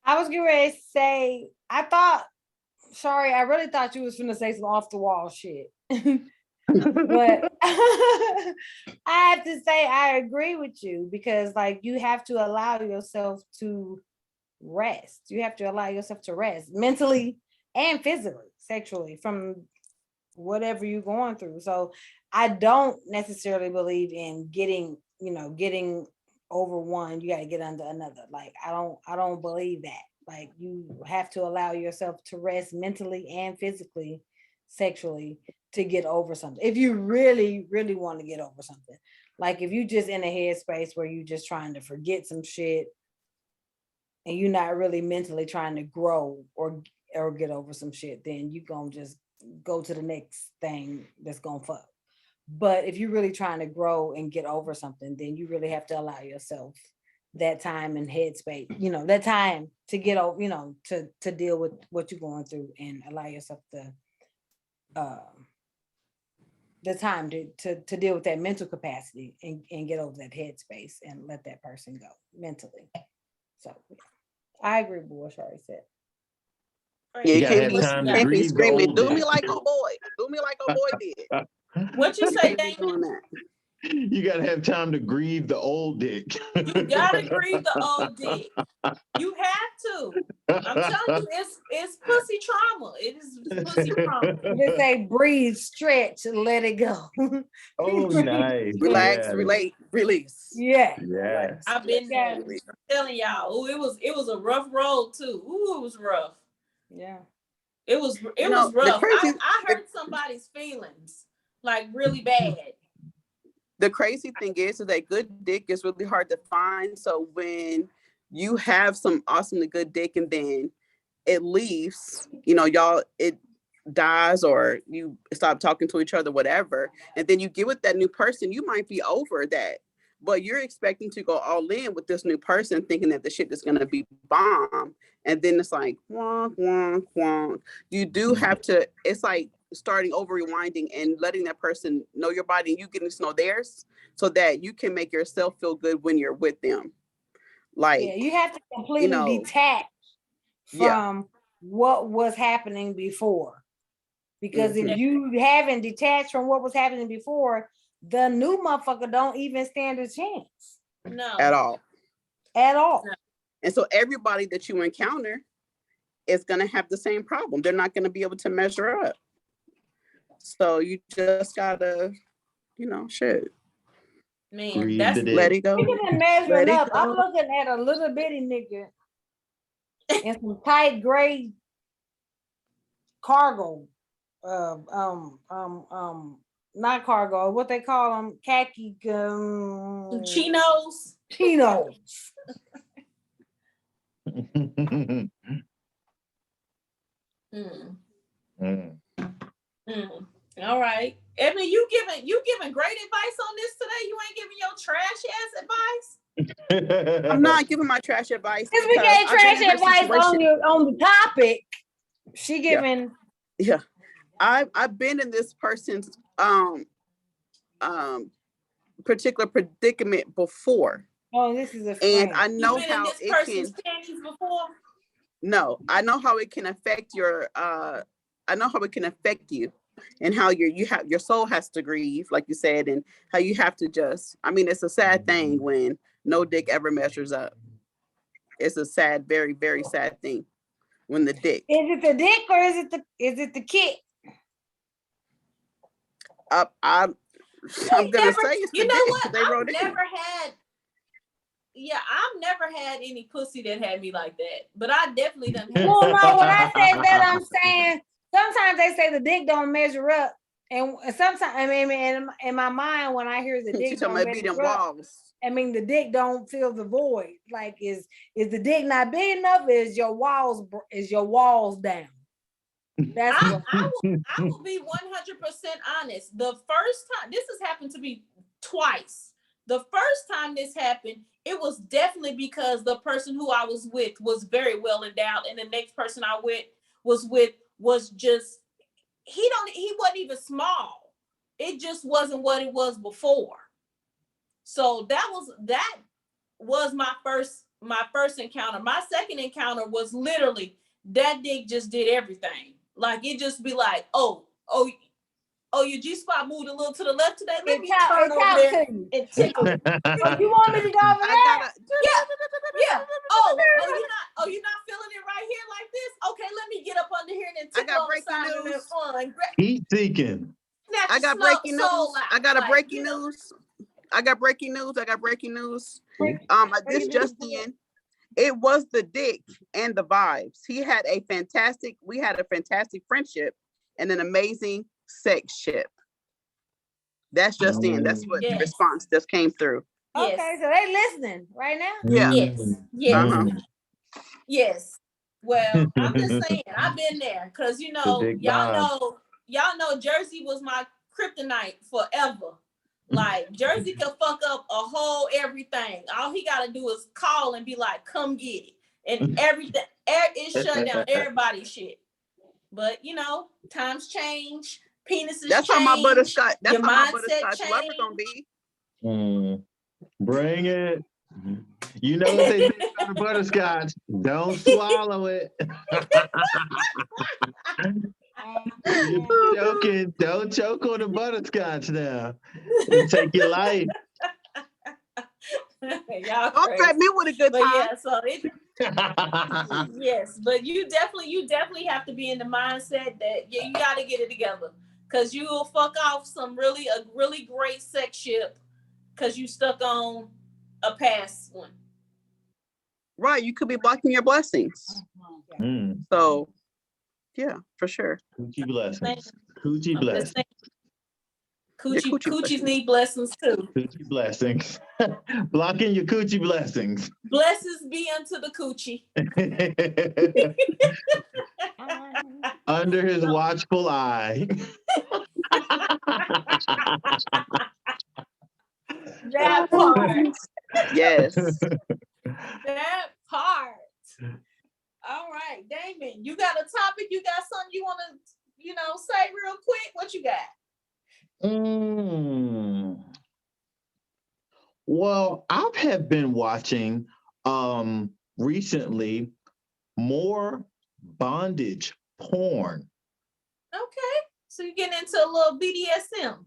I was getting ready to say, I really thought you was gonna say some off the wall shit. But I have to say I agree with you, because like, you have to allow yourself to rest. You have to allow yourself to rest mentally and physically, sexually, from whatever you're going through. So I don't necessarily believe in getting over one, you got to get under another. Like, I don't believe that. Like, you have to allow yourself to rest mentally and physically, sexually, to get over something. If you really, really want to get over something. Like, if you just in a headspace where you just trying to forget some shit, and you're not really mentally trying to grow or get over some shit, then you gonna just go to the next thing that's gonna fuck. But if you're really trying to grow and get over something, then you really have to allow yourself that time and headspace, that time to get over, to deal with what you're going through, and allow yourself the time to deal with that mental capacity, and get over that headspace and let that person go mentally. So yeah, I agree with what Shari said. Yeah, you gotta have time to grieve screaming, do me like a boy. Do me like a boy did. What you say, Damon? You gotta have time to grieve the old dick. You gotta grieve the old dick. You have to. I'm telling you, it's pussy trauma. It is pussy trauma. Just say breathe, stretch, and let it go. Oh, nice. Relax, yeah. relate, release. Yeah. Yes. I've been there. I'm telling y'all. Oh, it was a rough road too. Ooh, it was rough. Yeah. It was rough. I hurt somebody's feelings, like, really bad. The crazy thing is that good dick is really hard to find. So when you have some awesomely good dick and then it leaves, y'all, dies or you stop talking to each other, whatever, and then you get with that new person, you might be over that, but you're expecting to go all in with this new person thinking that the shit is going to be bomb, and then it's like wonk wonk wonk. You do have to, it's like starting over, rewinding and letting that person know your body and you getting to know theirs so that you can make yourself feel good when you're with them. Like, yeah, you have to completely detach from what was happening before. Because if you haven't detached from what was happening before, the new motherfucker don't even stand a chance. No. At all. At all. No. And so everybody that you encounter is going to have the same problem. They're not going to be able to measure up. So you just gotta, shit. Man, that's let it go. Speaking of measuring up, I'm looking at a little bitty nigga in some tight gray cargo. Not cargo, what they call them, khaki chinos. All right, Ebony, you giving great advice on this today. You ain't giving your trash ass advice. I'm not giving my trash advice. Since we gave trash advice on the topic, she giving. Yeah. I've been in this person's particular predicament before. Oh, this is a friend. And I know how it can. Before? No, I know how it can affect your. I know how it can affect you, and how your soul has to grieve, like you said, and how you have to just. I mean, it's a sad thing when no dick ever measures up. It's a sad, very, very sad thing when the dick. Is it the dick or is it the kid? I'm gonna say it's you the know dick. what? They wrote it. I've never had any pussy that had me like that, but I definitely done had. Well, no, when I say that, I'm saying sometimes they say the dick don't measure up, and sometimes I mean in my mind when I hear the dick don't measure up, I mean the dick don't fill the void. Like is the dick not big enough? Is your walls down? I will be 100% honest. The first time this has happened to me twice. The first time this happened, it was definitely because the person who I was with was very well endowed, and the next person I was just he wasn't even small. It just wasn't what it was before. So that was my first encounter. My second encounter was literally that dick just did everything. Like it just be like, oh, your G-spot moved a little to the left today. Let me turn over there and tickle it. Oh, you want me to go over there? Yeah. Oh, you're not feeling it right here like this? Okay, let me get up under here and then tickle on the side of that fun. Heat seeking. I got breaking news. I got breaking news. I got breaking news. This just in. It was the dick and the vibes. We had a fantastic friendship and an amazing sex ship. That's just in. That's what the response just came through. Yes. Okay, so they listening right now? Yeah. Yes. Yes. Well, I'm just saying, I've been there because y'all know Jersey was my kryptonite forever. Like Jersey could fuck up a whole everything. All he gotta do is call and be like, "Come get it," and everything. It shut down everybody's shit. But times change. Penises. That's change. how my butterscotch. That's your how mindset my butterscotch lover gonna be. Bring it. You know what they say about butterscotch? Don't swallow it. You're joking. Don't choke on the butterscotch now. It'll take your life. Don't threaten me with a good time. Yeah, so yes, but you definitely have to be in the mindset that you got to get it together because you will fuck off a really great sex ship because you stuck on a past one. Right, you could be blocking your blessings. So, yeah, for sure. Coochie blessings. Coochie blessings. Coochies need blessings too. Coochie blessings. Blocking your coochie blessings. Blessings be unto the coochie. Under his watchful eye. That part. Yes. That part. All right, Damon, you got a topic? You got something you want to, say real quick? What you got? Well, I have been watching recently more bondage porn. Okay, so you getting into a little BDSM?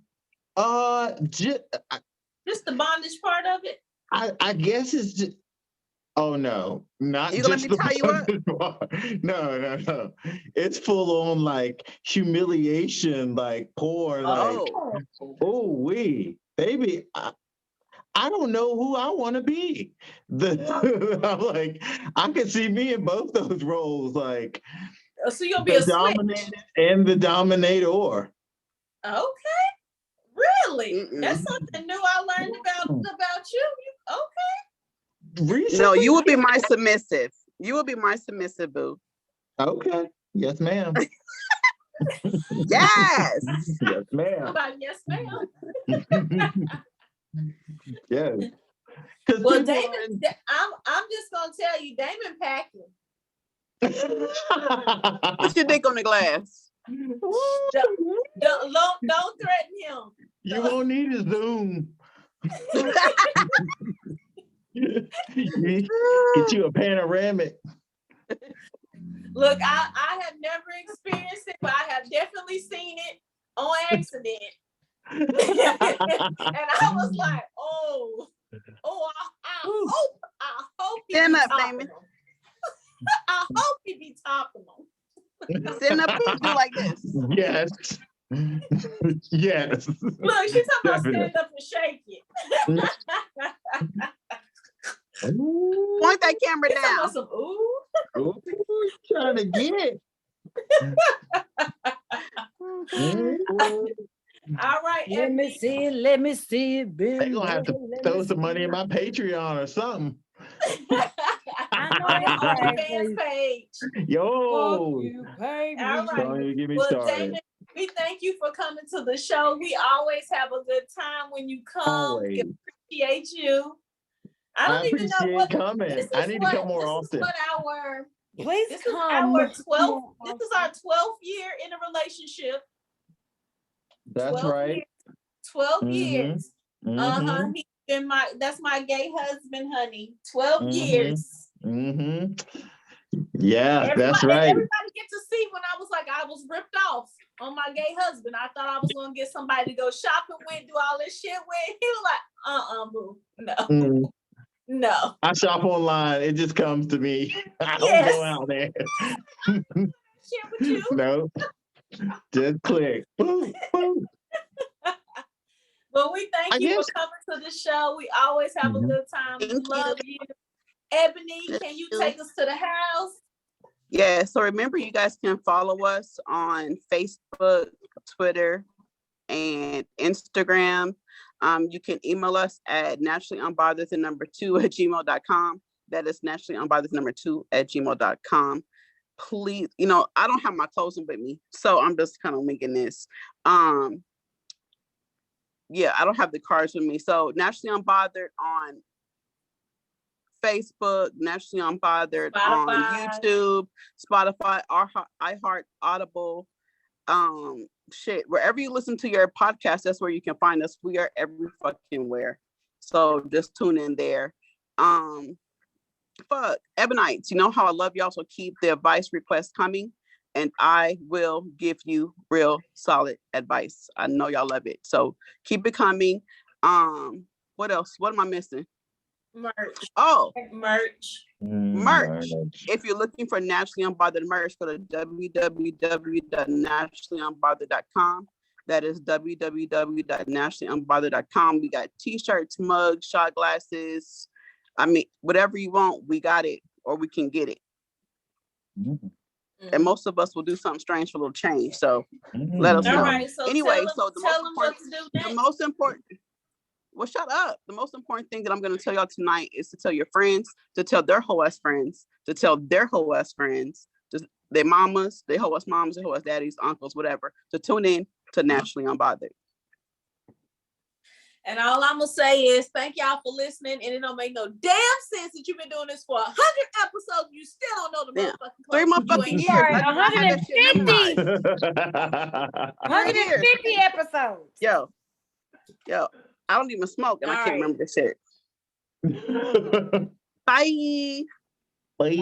Just the bondage part of it. I guess it's just. Oh no, not You gonna just let me tie you up? No. It's full on like humiliation, like porn, like baby. I don't know who I want to be. I'm like, I can see me in both those roles, like so you'll be a dominated and the dominator. Okay, really? Mm-mm. That's something new I learned about you. Okay. Recently? No, you will be my submissive. You will be my submissive boo. Okay. Yes, ma'am. Yes. Yes, ma'am. Yes, ma'am. Yes. Well, Damon, I'm just gonna tell you, Damon packing. Put your dick on the glass. Don't threaten him. You won't need a Zoom. Get you a panoramic. Look, I have never experienced it, but I have definitely seen it on accident. And I was like, I hope he Stand be up, topping Damon. them. I hope he be topping them. Stand up and do like this. Yes. Yes. Look, she's talking about stand up and shake it. Point that camera down. Some, Ooh, trying to get. All right, let me see it. They're gonna have to throw some money in my Patreon or something. I know that OnlyFans page. Yo, all right. Don't get me Well, started. Damon, we thank you for coming to the show. We always have a good time when you come. Always. We appreciate you. I don't even know what coming. I need to come more often. Please this come. Is our 12th year in a relationship. That's right. 12 years. He's been that's my gay husband, honey. 12 years. Yeah, that's right. Everybody get to see when I was ripped off on my gay husband. I thought I was gonna get somebody to go shopping with, do all this shit with. He was like, boo. No. No. I shop online. It just comes to me. I don't go out there. Share with you. No. Just click. Boom, boom. Well, we thank you for coming to the show. We always have a good time. We love you. Ebony, can you take us to the house? Yeah, so remember, you guys can follow us on Facebook, Twitter, and Instagram. You can email us at naturallyunbothered2@gmail.com. That is naturallyunbothered2@gmail.com. Please, I don't have my closing with me, so I'm just kind of linking this. Yeah, I don't have the cards with me. So Naturally Unbothered on Facebook, Naturally Unbothered on YouTube, Spotify, iHeart, Audible, wherever you listen to your podcast, that's where you can find us. We are every fucking where. So just tune in there. Fuck, Ebonites, you know how I love y'all, so keep the advice requests coming, and I will give you real solid advice. I know y'all love it, so keep it coming. What else? What am I missing? Merch. Oh, merch. If you're looking for Naturally Unbothered merch, go to www.naturallyunbothered.com. That is www.naturallyunbothered.com. We got t-shirts, mugs, shot glasses. I mean, whatever you want, we got it, or we can get it. And most of us will do something strange for a little change. So let us know. Right, so anyway, the most important. Well, shut up. The most important thing that I'm going to tell y'all tonight is to tell your friends, to tell their whole ass friends, to tell their whole ass friends, their mamas, they hoe us moms, they hoe us daddies, uncles, whatever, to tune in to Naturally Unbothered. And all I'm gonna say is thank y'all for listening. And it don't make no damn sense that you've been doing this for 100 episodes. You still don't know the motherfucking 3 club. You motherfucking ain't years. Right, I had that shit 150. memorized. 150 episodes. Yo, I don't even smoke and I can't remember this shit. Bye. Bye.